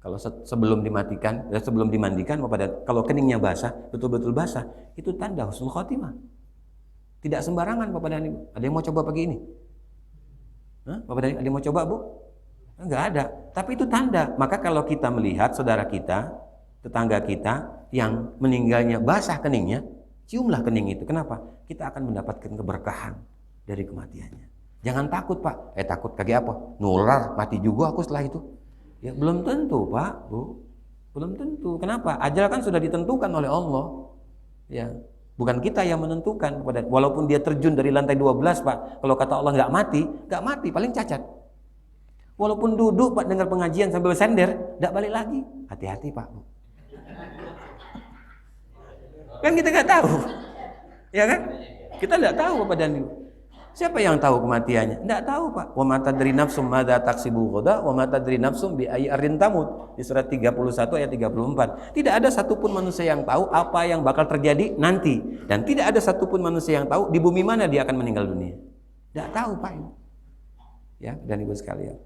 Kalau sebelum dimatikan, sebelum dimandikan, kalau keningnya basah, betul-betul basah, itu tanda husnul khotimah. Tidak sembarangan Bapak dan Ibu. Ada yang mau coba pagi ini? Bapak dan Ibu, ada yang mau coba Bu? Enggak ada. Tapi itu tanda. Maka kalau kita melihat saudara kita, tetangga kita yang meninggalnya basah keningnya, ciumlah kening itu. Kenapa? Kita akan mendapatkan keberkahan dari kematiannya. Jangan takut Pak. Takut kayak apa? Nular, mati juga aku setelah itu. Ya belum tentu Pak, Bu. Belum tentu. Kenapa? Ajal kan sudah ditentukan oleh Allah. Ya, bukan kita yang menentukan. Walaupun dia terjun dari lantai 12 Pak, kalau kata Allah nggak mati, paling cacat. Walaupun duduk Pak dengar pengajian sambil sender, nggak balik lagi. Hati-hati Pak, Bu. Kan kita nggak tahu, ya kan? Kita nggak tahu Bapak dan Ibu. Siapa yang tahu kematiannya? Tidak tahu Pak. Wa ma tadri nafsum madza taksibu ghadan wa ma tadri nafsum bi ayyi ardin tamut. Di surat 31 ayat 34. Tidak ada satupun manusia yang tahu apa yang bakal terjadi nanti, dan tidak ada satupun manusia yang tahu di bumi mana dia akan meninggal dunia. Tidak tahu Pak. Ya, dan Ibu sekalian.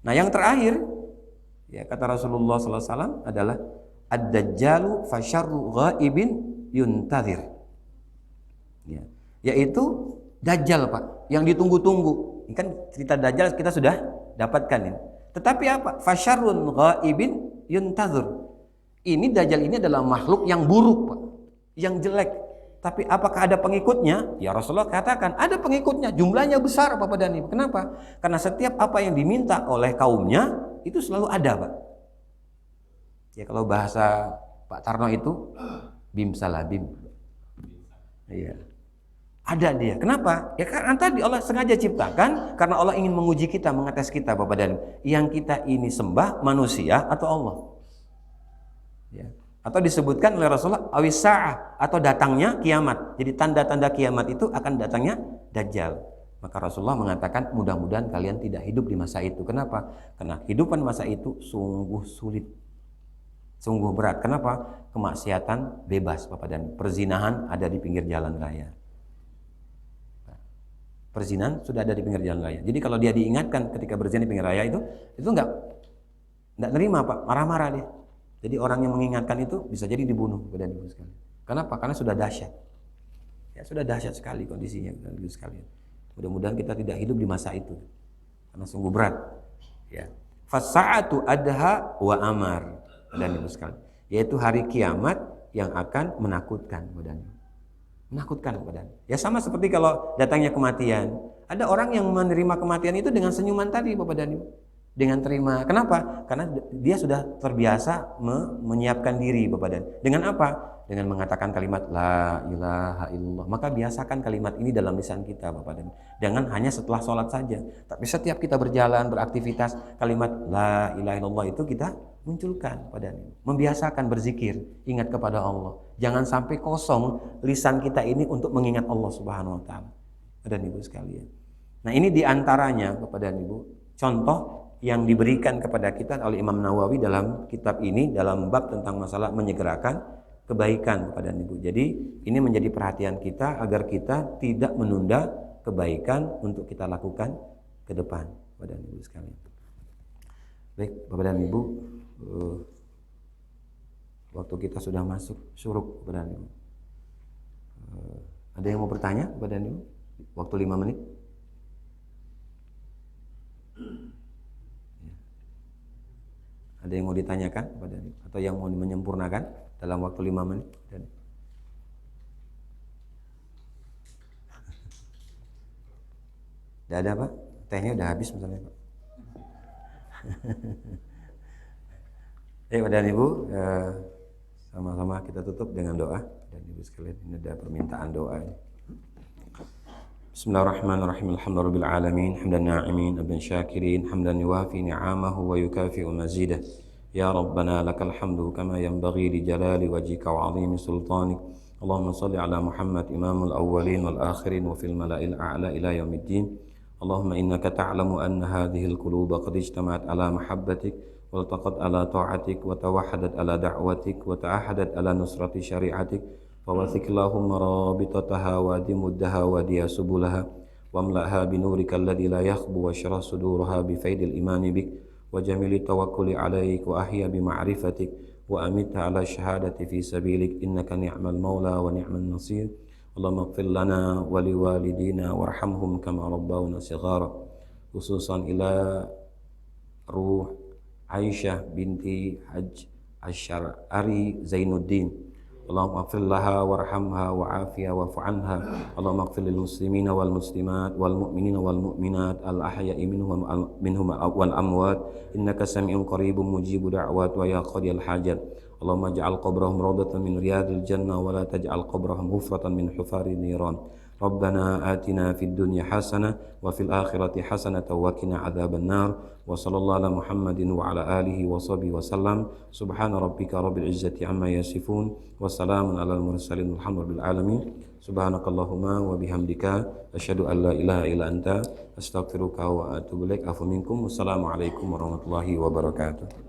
Nah, yang terakhir ya kata Rasulullah sallallahu alaihi wasallam adalah ad-dajjalu fasyarru ghaibin yuntazir. Ya, yaitu Dajjal Pak, yang ditunggu-tunggu. Ini kan cerita Dajjal kita sudah dapatkan ini. Tetapi apa? Fasyarrun ghaibin yuntazur. Ini Dajjal ini adalah makhluk yang buruk Pak, yang jelek. Tapi apakah ada pengikutnya? Ya Rasulullah katakan ada pengikutnya, jumlahnya besar Bapak dan Ibu. Kenapa? Karena setiap apa yang diminta oleh kaumnya itu selalu ada Pak. Ya kalau bahasa Pak Tarno itu bim salabim. Iya. Ada dia. Kenapa? Ya karena tadi Allah sengaja ciptakan karena Allah ingin menguji kita, mengetes kita Bapak dan yang kita ini sembah manusia atau Allah. Ya. Atau disebutkan oleh Rasulullah awisa'ah atau datangnya kiamat. Jadi tanda-tanda kiamat itu akan datangnya Dajjal. Maka Rasulullah mengatakan mudah-mudahan kalian tidak hidup di masa itu. Kenapa? Karena kehidupan masa itu sungguh sulit. Sungguh berat. Kenapa? Kemaksiatan bebas Bapak dan perzinahan ada di pinggir jalan raya. Perzinahan sudah ada di pinggir jalan raya. Jadi kalau dia diingatkan ketika berzina di pinggir raya itu enggak nerima Pak, marah-marah dia. Jadi orang yang mengingatkan itu bisa jadi dibunuh badan Ibu sekalian. Kenapa? Karena sudah dahsyat. Ya sudah dahsyat sekali kondisinya Ibu sekalian. Mudah-mudahan kita tidak hidup di masa itu. Karena sungguh berat. Ya. Fasa'atu adha wa amar badan Ibu sekalian. Yaitu hari kiamat yang akan menakutkan badan. Menakutkan badan. Ya sama seperti kalau datangnya kematian. Ada orang yang menerima kematian itu dengan senyuman tadi Bapak dan Ibu. Dengan terima. Kenapa? Karena dia sudah terbiasa menyiapkan diri Bapak dan. Dengan apa? Dengan mengatakan kalimat la ilaha illallah. Maka biasakan kalimat ini dalam lisan kita Bapak dan. Jangan hanya setelah sholat saja. Tapi setiap kita berjalan, beraktivitas, kalimat la ilaha illallah itu kita munculkan pada ini. Membiasakan berzikir, ingat kepada Allah. Jangan sampai kosong lisan kita ini untuk mengingat Allah Subhanahu wa taala. Dan Ibu sekalian. Nah, ini diantaranya kepada Ibu contoh yang diberikan kepada kita oleh Imam Nawawi dalam kitab ini dalam bab tentang masalah menyegerakan kebaikan kepada Ibu. Jadi, ini menjadi perhatian kita agar kita tidak menunda kebaikan untuk kita lakukan ke depan kepada Ibu sekalian. Baik, Bapak dan Ibu, waktu kita sudah masuk syuruk kepada Ibu. Ada yang mau bertanya kepada Ibu? Waktu 5 menit. Ada yang mau ditanyakan kepada Ibu atau yang mau menyempurnakan dalam waktu 5 menit? Tidak ada Pak? Tehnya udah habis misalnya Pak. Bapak dan Ibu, sama-sama kita tutup dengan doa. Dan Ibu sekalian, ini ada permintaan doa. Bismillahirrahmanirrahim. Alhamdulillahirabbil alamin, hamdan na'imin, abdan syakirin, hamdan yuwafi ni'amahu wa yukafi'u mazidah. يا ربنا لك الحمد كما ينبغي لجلال وجهك وعظيم سلطانك. اللهم صل على محمد إمام الأولين والآخرين وفي الملأ الأعلى إلى يوم الدين. اللهم إنك تعلم أن هذه القلوب قد اجتمعت على محبتك والتقت على طاعتك وتوحدت على دعوتك وتعهدت على نصرة شريعتك، فوثق اللهم رابطتها وادم مدها وديا سبلها، واملأها بنورك الذي لا يخبو، واشرح صدورها بفيض الإيمان بك وجميل التوكل عليك، وأحيا بمعرفتك، وأمتها على الشهادة في سبيلك، إنك نعم المولى ونعم النصير. اللهم اغفر لنا ولوالدينا وارحمهم كما ربونا صغارا. خصوصا إلى روح Aisyah binti Haj Asy'ari Zainuddin. Allahumma ighfir laha warhamha wa'afiha wa'fu anha. Allahumma ighfir lil muslimina wal muslimat wal mu'minina wal mu'minat al ahya'i minhum wal amwat, innaka sami'un qaribun mujibu da'wat wa ya qadiyal hajat. Allahumma ij'al qabrahum rawdatan min riyadil jannah wa la taj'al qabrahum hufratan min hufarin niran. Rabbana atina fid dunya hasanah wa fil akhirati hasanah wa qina adzaban nar. Wa sallallahu ala Muhammadin wa ala alihi wa sahbihi wa sallam. Subhana rabbika rabbil izzati amma yasifun wa salamun alal mursalin walhamdulillahi alamin. Subhanakallahumma wa bihamdika asyhadu an la ilaha illa anta astaghfiruka wa atubu ilaik. Afu minkum. Wassalamu alaikum warahmatullahi wabarakatuh.